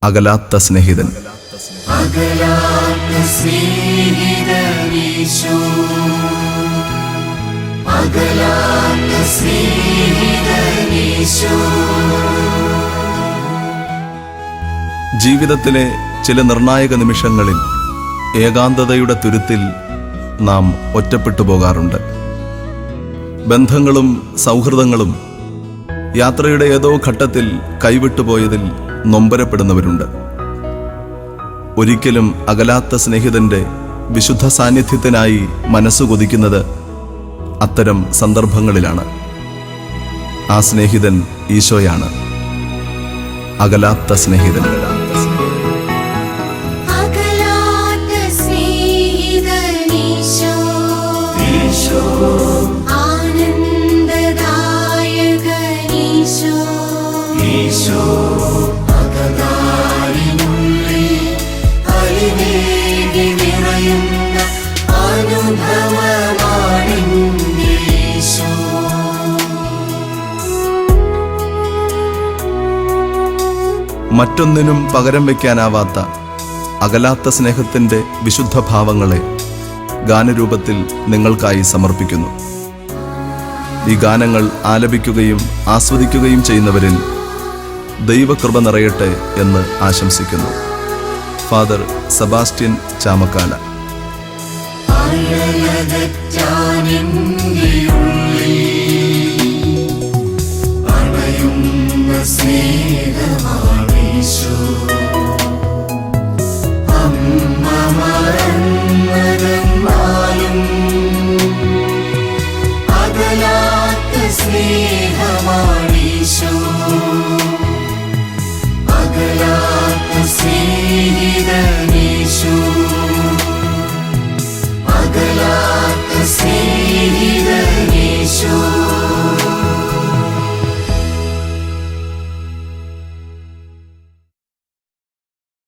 അകലാത്ത സ്നേഹിതൻ. ജീവിതത്തിലെ ചില നിർണായക നിമിഷങ്ങളിൽ ഏകാന്തതയുടെ തുരുത്തിൽ നാം ഒറ്റപ്പെട്ടു പോകാറുണ്ട്. ബന്ധങ്ങളും സൗഹൃദങ്ങളും യാത്രയുടെ ഏതോ ഘട്ടത്തിൽ കൈവിട്ടുപോയതിൽ നൊമ്പരപ്പെടുന്നവരുണ്ട്. ഒരിക്കലും അകലാത്ത സ്നേഹിതന്റെ വിശുദ്ധ സാന്നിധ്യത്തിനായി മനസ്സു കൊതിക്കുന്നത് അത്തരം സന്ദർഭങ്ങളിലാണ്. ആ സ്നേഹിതൻ ഈശോയാണ്, അകലാത്ത സ്നേഹിതൻ. മറ്റൊന്നിനും പകരം വയ്ക്കാനാവാത്ത അകലാത്ത സ്നേഹത്തിൻ്റെ വിശുദ്ധ ഭാവങ്ങളെ ഗാനരൂപത്തിൽ നിങ്ങൾക്കായി സമർപ്പിക്കുന്നു. ഈ ഗാനങ്ങൾ ആലപിക്കുകയും ആസ്വദിക്കുകയും ചെയ്യുന്നവരിൽ ദൈവകൃപ നിറയട്ടെ എന്ന് ആശംസിക്കുന്നു. Father Sebastian Chamakkala. സ്നേഹമാണീശോ, അകലാത്ത സ്നേഹിതൻ.